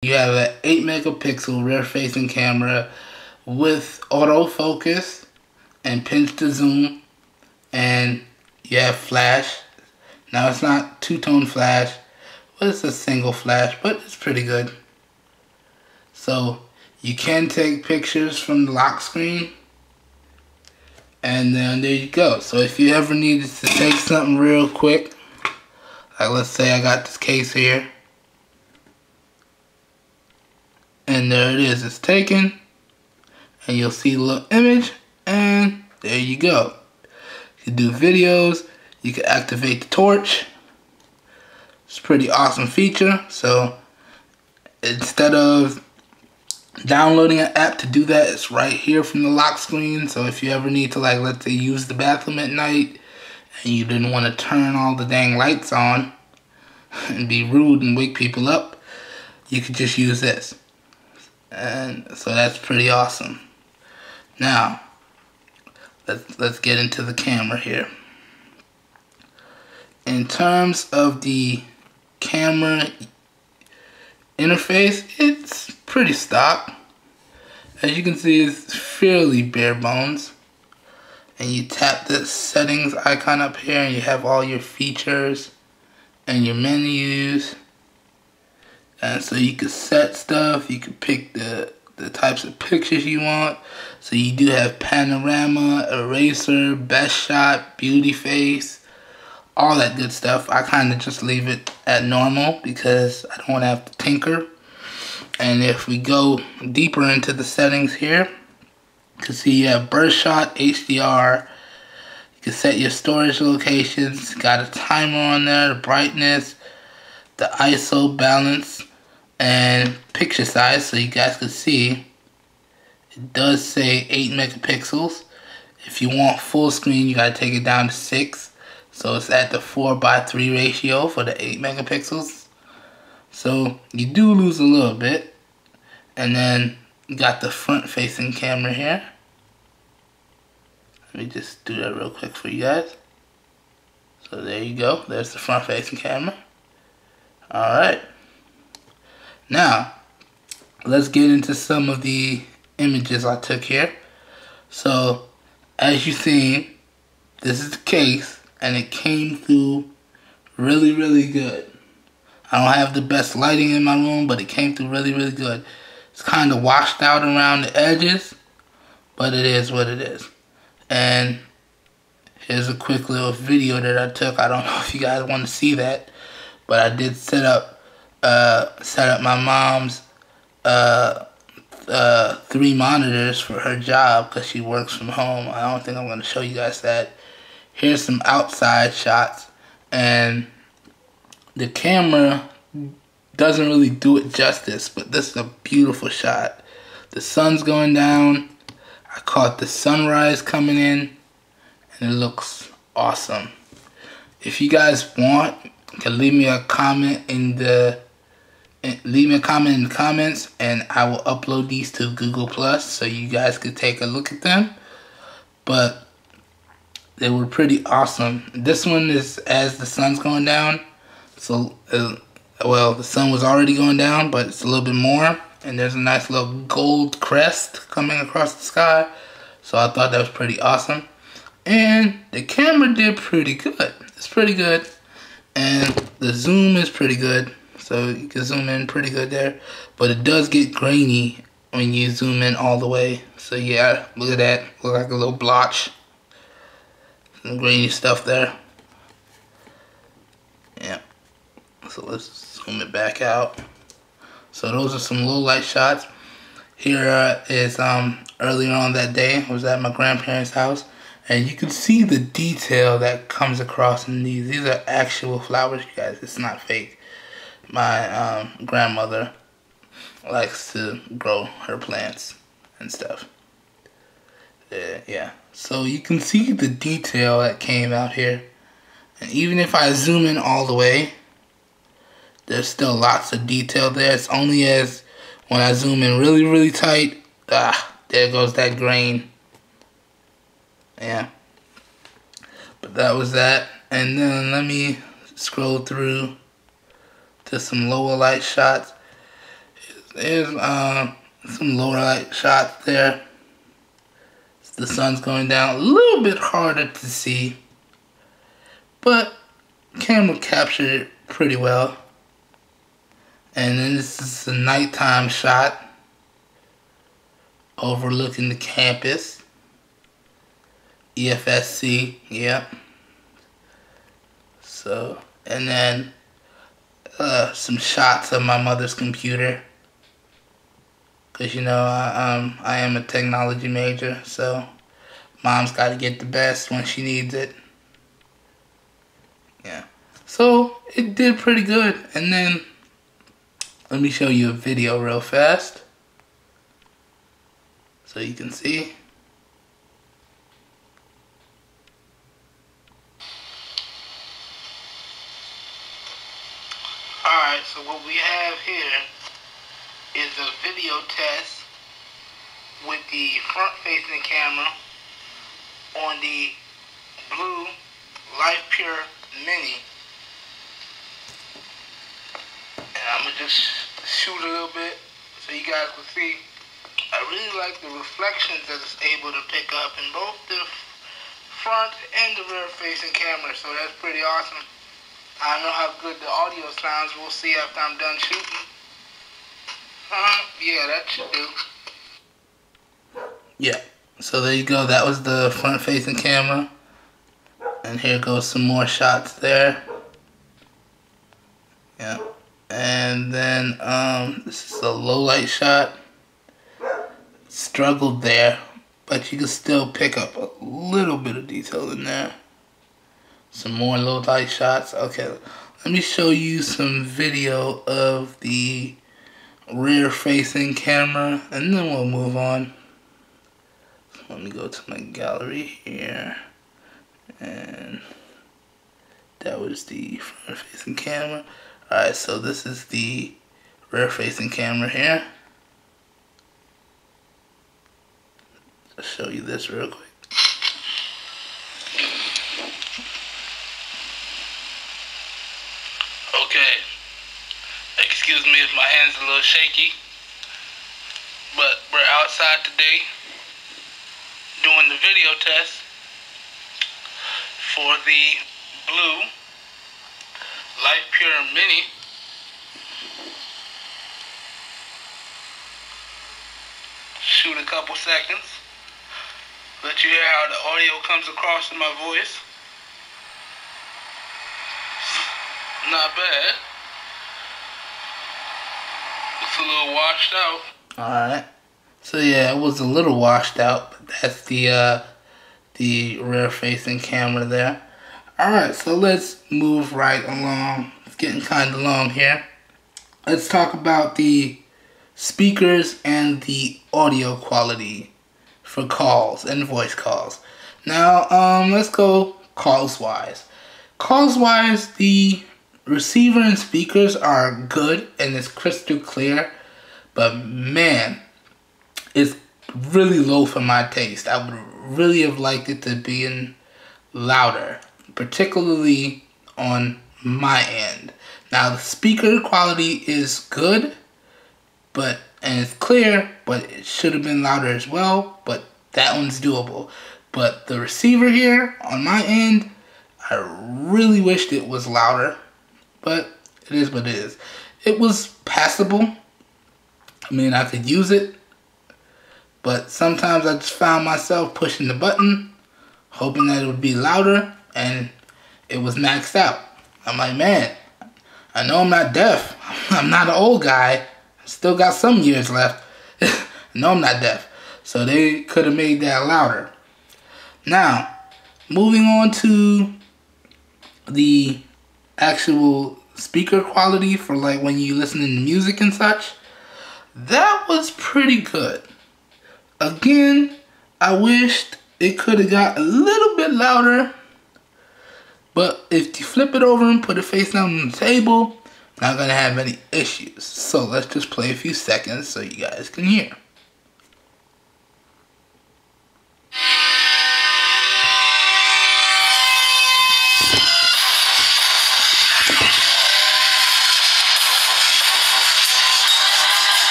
You have an 8 megapixel rear facing camera with autofocus and pinch to zoom, and you have flash. Now it's not two-tone flash, but it's a single flash, but it's pretty good. So you can take pictures from the lock screen, and then there you go. So if you ever needed to take something real quick, like let's say I got this case here, and there it is, it's taken, and you'll see the little image, and there you go. You can do videos, you can activate the torch. It's a pretty awesome feature. So instead of downloading an app to do that, it's right here from the lock screen. So if you ever need to, like, let's say, use the bathroom at night and you didn't want to turn all the dang lights on and be rude and wake people up, you could just use this. And so that's pretty awesome. Now let's get into the camera here. In terms of the camera interface, it's pretty stock. As you can see, it's fairly bare bones. And you tap the settings icon up here and you have all your features and your menus. And so you can set stuff, you can pick the types of pictures you want. So you do have panorama, eraser, best shot, beauty face, all that good stuff. I kind of just leave it at normal because I don't want to have to tinker. And if we go deeper into the settings here, you can see you have burst shot, HDR. You can set your storage locations. Got a timer on there, the brightness, the ISO balance, and picture size. So you guys can see it does say 8 megapixels. If you want full screen, you gotta take it down to 6. So it's at the 4:3 ratio for the 8 megapixels. So you do lose a little bit. And then you got the front facing camera here. Let me just do that real quick for you guys. So there you go. There's the front facing camera. Alright. Now, let's get into some of the images I took here. So, as you see, this is the case, and it came through really, really good. I don't have the best lighting in my room, but it came through really, really good. It's kind of washed out around the edges, but it is what it is. And here's a quick little video that I took. I don't know if you guys want to see that, but I did set up my mom's 3 monitors for her job because she works from home. I don't think I'm going to show you guys that. Here's some outside shots, and the camera doesn't really do it justice, but this is a beautiful shot. The sun's going down. I caught the sunrise coming in, and it looks awesome. If you guys want, you can leave me a comment in the comments, and I will upload these to Google Plus so you guys could take a look at them. But they were pretty awesome. This one is as the sun's going down. So well, the sun was already going down, but it's a little bit more, and there's a nice little gold crest coming across the sky. So I thought that was pretty awesome. And the camera did pretty good. It's pretty good. And the zoom is pretty good. So you can zoom in pretty good there. But it does get grainy when you zoom in all the way. So yeah, look at that. Look like a little blotch. Some grainy stuff there. Yeah. So let's zoom it back out. So those are some low light shots. Here is earlier on that day, I was at my grandparents' house, and you can see the detail that comes across in these. These are actual flowers, you guys. It's not fake. My grandmother likes to grow her plants and stuff. Yeah. So you can see the detail that came out here. And even if I zoom in all the way, there's still lots of detail there. It's only as when I zoom in really, really tight, there goes that grain. Yeah. But that was that. And then let me scroll through to some lower light shots. there's some lower light shots there. The sun's going down, a little bit harder to see, but camera captured it pretty well. And then this is a nighttime shot overlooking the campus. EFSC, yep. So, and then some shots of my mother's computer. Cause you know I am a technology major, so mom's got to get the best when she needs it. Yeah, so it did pretty good. And then let me show you a video real fast, so you can see. Alright, so what we have here is a video test with the front-facing camera on the blue Life Pure Mini. And I'm going to just shoot a little bit so you guys can see. I really like the reflections that it's able to pick up in both the front and the rear-facing camera, so that's pretty awesome. I don't know how good the audio sounds. We'll see after I'm done shooting. Yeah, that should do. Yeah, so there you go. That was the front-facing camera. And here goes some more shots there. Yeah. And then, this is a low-light shot. Struggled there, but you can still pick up a little bit of detail in there. Some more low-light shots. Okay, let me show you some video of the rear-facing camera, and then we'll move on. Let me go to my gallery here, and that was the front-facing camera. Alright, so this is the rear-facing camera here. I'll show you this real quick. Okay, excuse me if my hand's a little shaky, but we're outside today doing the video test for the blue Life Pure Mini. Shoot a couple seconds, let you hear how the audio comes across in my voice. Not bad. It's a little washed out. Alright. So yeah, it was a little washed out, but that's the rear facing camera there. Alright, so let's move right along. It's getting kind of long here. Let's talk about the speakers and the audio quality for calls and voice calls. Now, let's go calls wise. Calls wise, the receiver and speakers are good and it's crystal clear, but man, it's really low for my taste. I would really have liked it to be in louder, particularly on my end. Now, the speaker quality is good, and it's clear, but it should have been louder as well, but that one's doable. But the receiver here on my end, I really wished it was louder, but it is what it is. It was passable. I mean, I could use it, but sometimes I just found myself pushing the button, hoping that it would be louder, and it was maxed out. I'm like, man, I know I'm not deaf. I'm not an old guy. Still got some years left. No, I'm not deaf. So they could have made that louder. Now, moving on to the actual speaker quality for like when you listen to music and such. That was pretty good. Again, I wished it could have got a little bit louder. But if you flip it over and put it face down on the table, not gonna have any issues. So let's just play a few seconds so you guys can hear.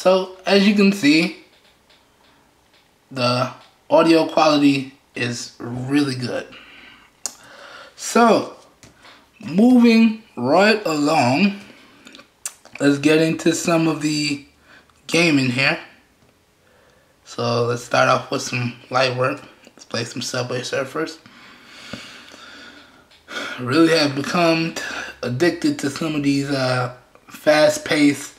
So as you can see, the audio quality is really good. So moving right along, let's get into some of the gaming here. So let's start off with some light work. Let's play some Subway Surfers. Really have become addicted to some of these fast-paced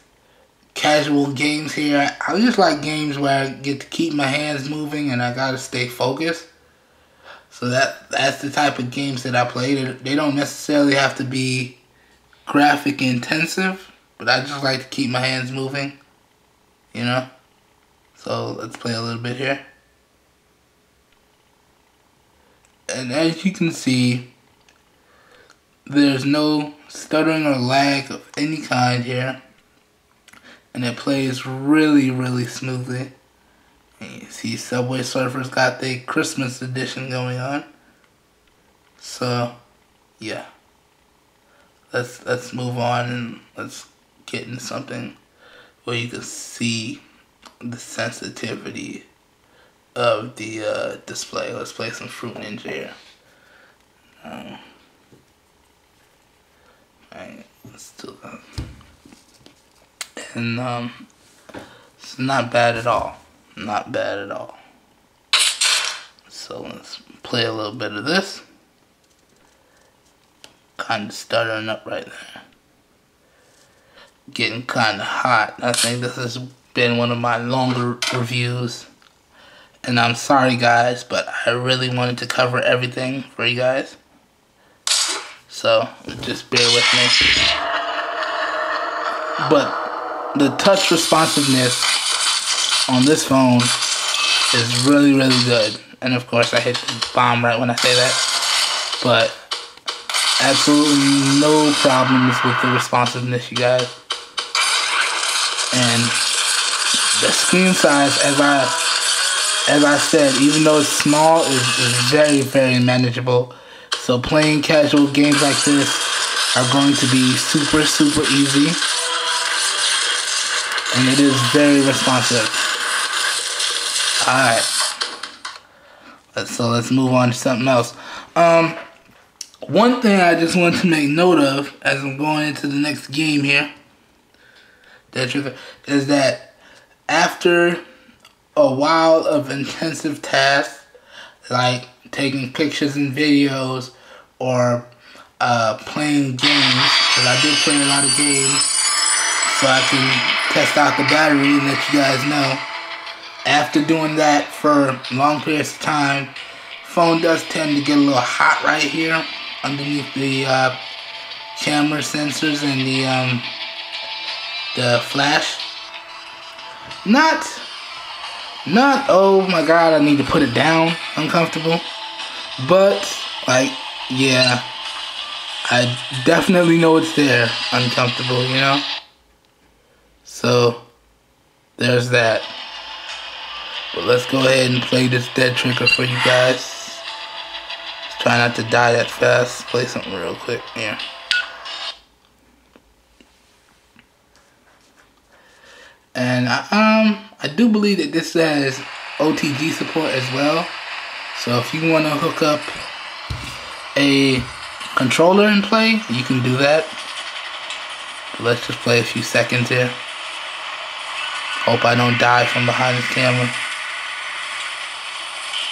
casual games here. I just like games where I get to keep my hands moving and I gotta stay focused. So that's the type of games that I play. They don't necessarily have to be graphic intensive, but I just like to keep my hands moving, you know? So let's play a little bit here. And as you can see, there's no stuttering or lag of any kind here. And it plays really, really smoothly. And you see Subway Surfers got the Christmas edition going on. So, yeah. Let's move on and let's get into something where you can see the sensitivity of the display. Let's play some Fruit Ninja here. Alright, let's do that. And it's not bad at all. Not bad at all. So let's play a little bit of this. Kind of stuttering up right there. Getting kind of hot. I think this has been one of my longer reviews. And I'm sorry guys, but I really wanted to cover everything for you guys. So just bear with me. But the touch responsiveness on this phone is really, really good. And of course I hit the bomb right when I say that. But absolutely no problems with the responsiveness, you guys. And the screen size, as I said, even though it's small, is very, very manageable. So playing casual games like this are going to be super, super easy. And it is very responsive. Alright. So let's move on to something else. One thing I just want to make note of as I'm going into the next game here, is that after a while of intensive tasks, like taking pictures and videos or playing games, because I did play a lot of games, so I can test out the battery and let you guys know. After doing that for long periods of time, phone does tend to get a little hot right here underneath the camera sensors and the flash. Not oh my god, I need to put it down uncomfortable, but like, yeah, I definitely know it's there uncomfortable, you know. So there's that. But let's go ahead and play this dead trigger for you guys. Let's try not to die that fast. Play something real quick here. And I do believe that this has OTG support as well. So if you want to hook up a controller and play, you can do that. But let's just play a few seconds here. Hope I don't die from behind this camera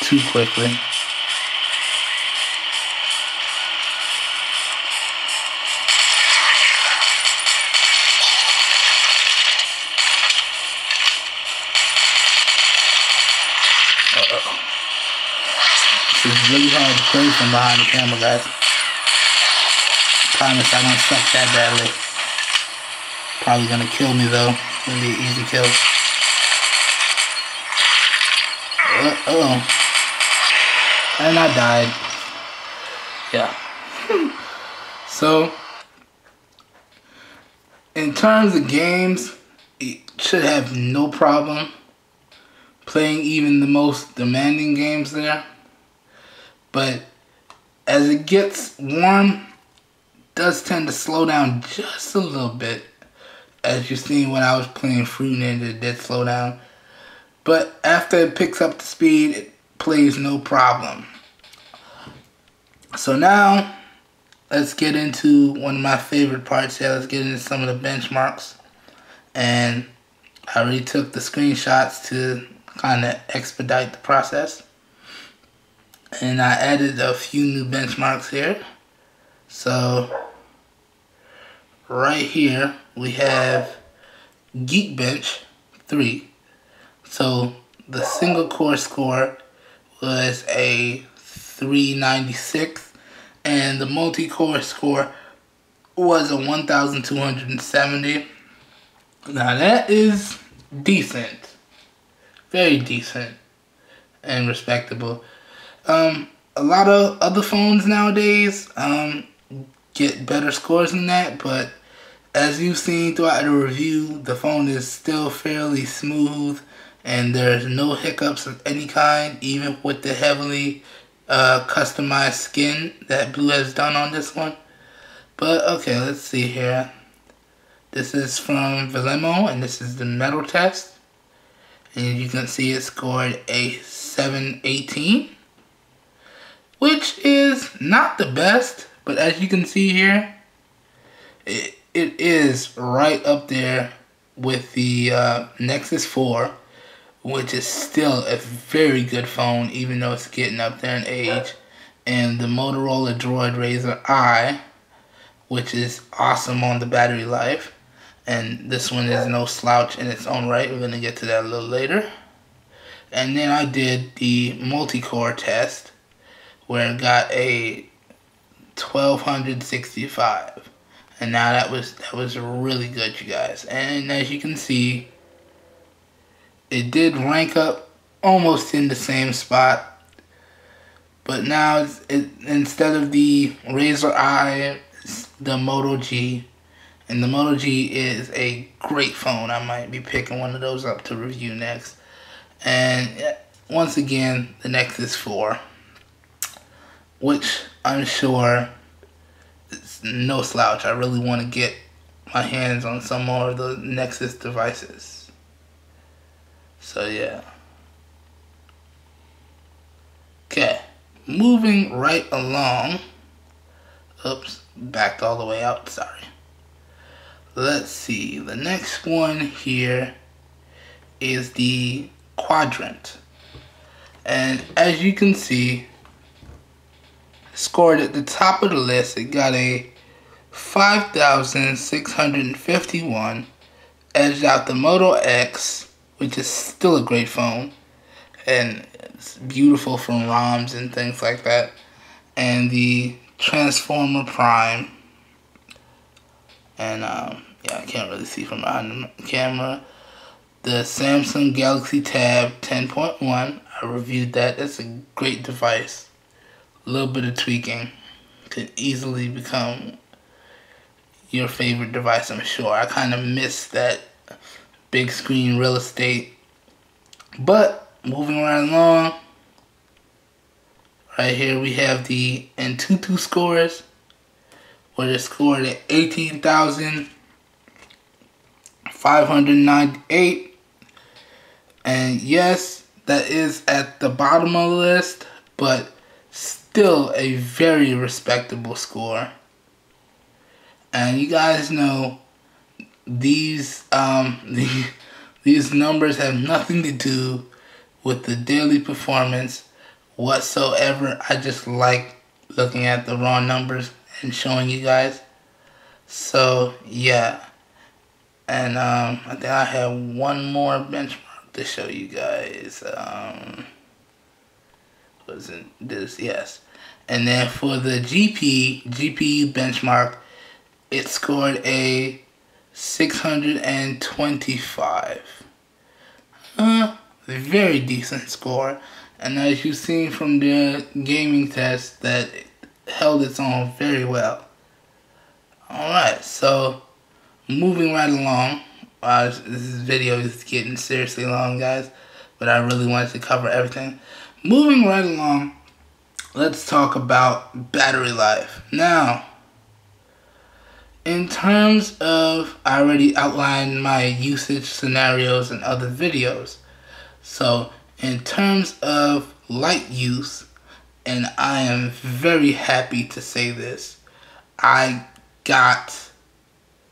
too quickly. This is really hard to play from behind the camera, guys. Promise I don't suck that badly. Probably gonna kill me though. Gonna be an easy kill. Uh-oh. And I died. Yeah. So, in terms of games, it should have no problem playing even the most demanding games there. But as it gets warm, it does tend to slow down just a little bit. As you seen when I was playing Fruit Ninja, it did slow down. But after it picks up the speed, it plays no problem. So now, let's get into one of my favorite parts here. Let's get into some of the benchmarks. And I already took the screenshots to kind of expedite the process. And I added a few new benchmarks here. So, right here, we have Geekbench 3. So, the single core score was a 396, and the multi-core score was a 1270. Now that is decent, very decent and respectable. A lot of other phones nowadays get better scores than that, but as you've seen throughout the review, the phone is still fairly smooth and there's no hiccups of any kind, even with the heavily customized skin that Blue has done on this one. But okay, let's see here. This is from Velemo, and this is the metal test. And you can see it scored a 718, which is not the best, but as you can see here, it is right up there with the Nexus 4, which is still a very good phone, even though it's getting up there in age. And the Motorola Droid Razr I, which is awesome on the battery life. And this one is no slouch in its own right. We're going to get to that a little later. And then I did the multi-core test, where it got a 1265. And now that was really good, you guys. And as you can see, it did rank up almost in the same spot, but now instead of the Razr I, it's the Moto G, and the Moto G is a great phone. I might be picking one of those up to review next. And once again, the Nexus 4, which I'm sure is no slouch. I really want to get my hands on some more of the Nexus devices. So yeah. Okay, moving right along. Oops, backed all the way out, sorry. Let's see, the next one here is the Quadrant. And as you can see, scored at the top of the list, it got a 5,651, edged out the Moto X, which is still a great phone, and it's beautiful from ROMs and things like that, and the Transformer Prime, and yeah, I can't really see from behind the camera. The Samsung Galaxy Tab 10.1, I reviewed that. That's a great device. A little bit of tweaking could easily become your favorite device, I'm sure. I kind of miss that big screen real estate. But moving right along, right here we have the Antutu scores, where it scored at 18,598. And yes, that is at the bottom of the list, but still a very respectable score. And you guys know these these numbers have nothing to do with the daily performance whatsoever. I just like looking at the raw numbers and showing you guys. So yeah, and I think I have one more benchmark to show you guys. Wasn't this? Yes. And then for the GPU benchmark, it scored a 625. A very decent score. And as you've seen from the gaming test, that it held its own very well. Alright, so moving right along. This video is getting seriously long, guys, but I really wanted to cover everything. Moving right along, let's talk about battery life. Now, In terms of, I already outlined my usage scenarios in other videos. So in terms of light use, and I am very happy to say this, I got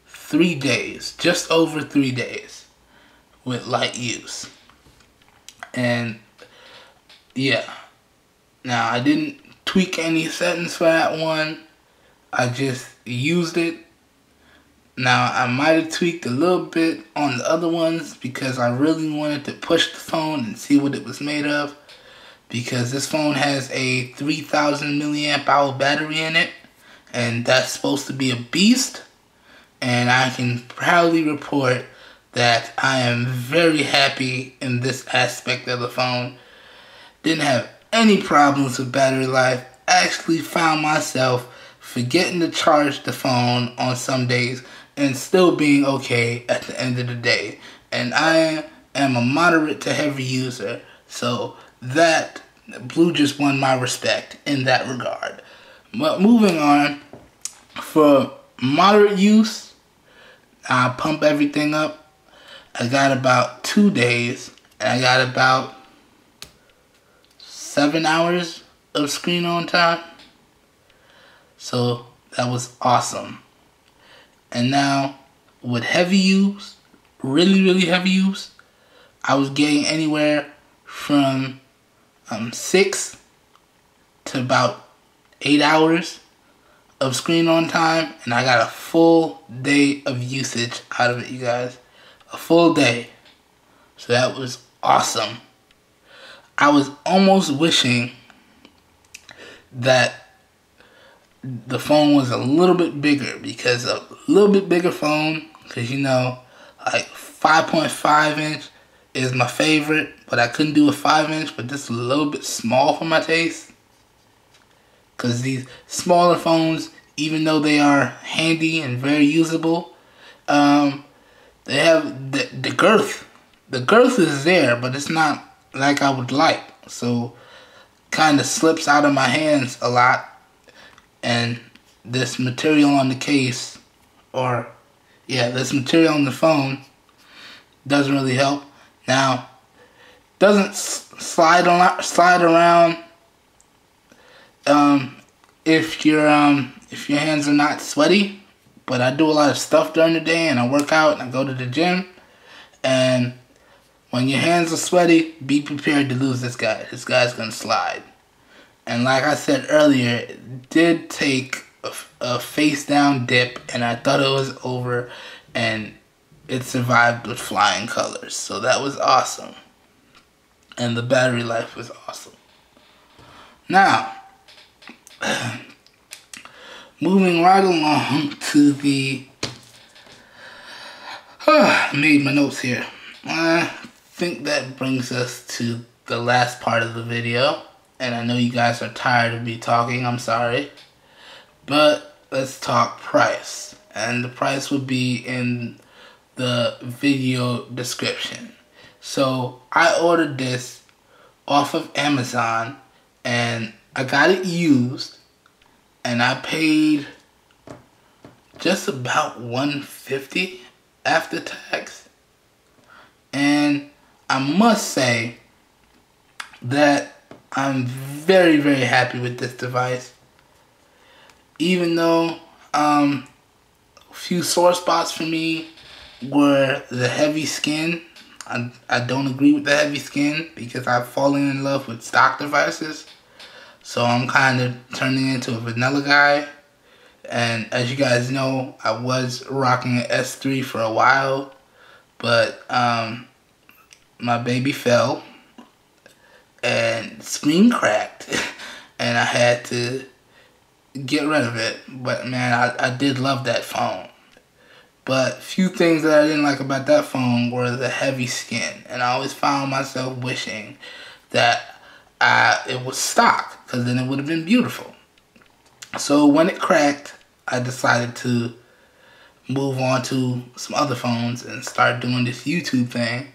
3 days, just over 3 days with light use. And yeah, now I didn't tweak any settings for that one. I just used it. Now I might have tweaked a little bit on the other ones because I really wanted to push the phone and see what it was made of, because this phone has a 3000 milliamp hour battery in it, and that's supposed to be a beast. And I can proudly report that I am very happy in this aspect of the phone. Didn't have any problems with battery life. Actually found myself forgetting to charge the phone on some days and still being okay at the end of the day. And I am a moderate to heavy user, so that Blue just won my respect in that regard. But moving on, for moderate use, I pump everything up. I got about 2 days, and I got about 7 hours of screen on time. So that was awesome. And now with heavy use, really heavy use, I was getting anywhere from 6 to about 8 hours of screen on time, and I got a full day of usage out of it, you guys. A full day. So that was awesome. I was almost wishing that the phone was a little bit bigger, because a little bit bigger phone, because you know, like 5.5 inch is my favorite, but I couldn't do a 5 inch, but this is a little bit small for my taste. Because these smaller phones, even though they are handy and very usable, they have the girth. The girth is there, but it's not like I would like. So kind of slips out of my hands a lot. And this material on the case, this material on the phone doesn't really help. Now, doesn't slide around if your hands are not sweaty. But I do a lot of stuff during the day, and I work out and I go to the gym. And when your hands are sweaty, be prepared to lose this guy. This guy's gonna slide. And like I said earlier, it did take a face down dip, and I thought it was over, and it survived with flying colors. So that was awesome. And the battery life was awesome. Now, moving right along to the... made my notes here. I think that brings us to the last part of the video. And I know you guys are tired of me talking, I'm sorry. But let's talk price. And the price will be in the video description. So I ordered this off of Amazon, and I got it used, and I paid just about $150 after tax. And I must say that I'm very happy with this device. Even though a few sore spots for me were the heavy skin. I don't agree with the heavy skin because I've fallen in love with stock devices. So I'm kind of turning into a vanilla guy. And as you guys know, I was rocking an S3 for a while. But my baby fell and screen cracked, and I had to get rid of it. But man, I did love that phone. But few things that I didn't like about that phone were the heavy skin, and I always found myself wishing that it was stock, because then it would have been beautiful. So when it cracked, I decided to move on to some other phones and start doing this YouTube thing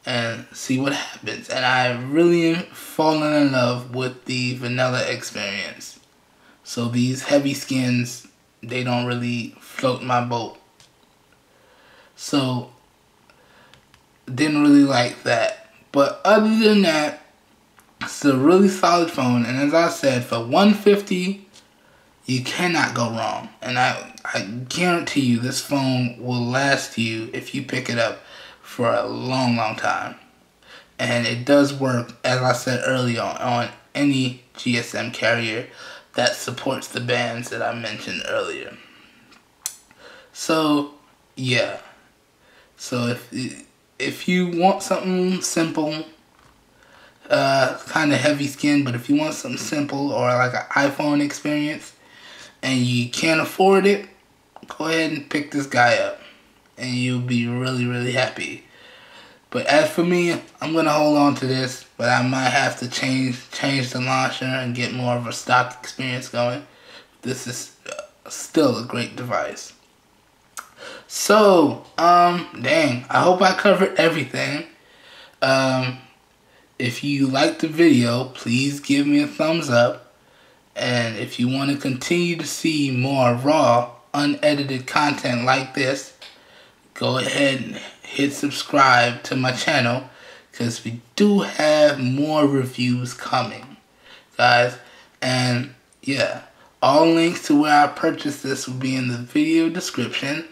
and see what happens. And I really fallen in love with the vanilla experience. So these heavy skins they don't really float my boat. So, didn't really like that. But other than that, it's a really solid phone. And as I said, for $150, you cannot go wrong. And I guarantee you this phone will last you, if you pick it up, for a long, long time. And it does work, as I said earlier, on any GSM carrier that supports the bands that I mentioned earlier. So, yeah. So if you want something simple, kind of heavy skin, but if you want something simple or like an iPhone experience and you can't afford it, go ahead and pick this guy up and you'll be really, really happy. But as for me, I'm going to hold on to this, but I might have to change the launcher and get more of a stock experience going. This is still a great device. So, dang, I hope I covered everything. If you liked the video, please give me a thumbs up. And if you want to continue to see more raw, unedited content like this, go ahead and hit subscribe to my channel, because we do have more reviews coming, guys. And yeah, all links to where I purchased this will be in the video description.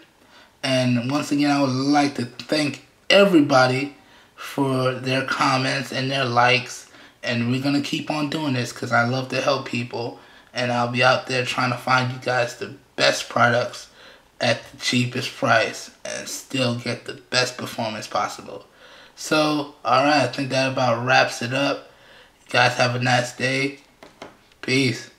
And once again, I would like to thank everybody for their comments and their likes. And we're going to keep on doing this because I love to help people. And I'll be out there trying to find you guys the best products at the cheapest price and still get the best performance possible. So, alright, I think that about wraps it up. You guys have a nice day. Peace.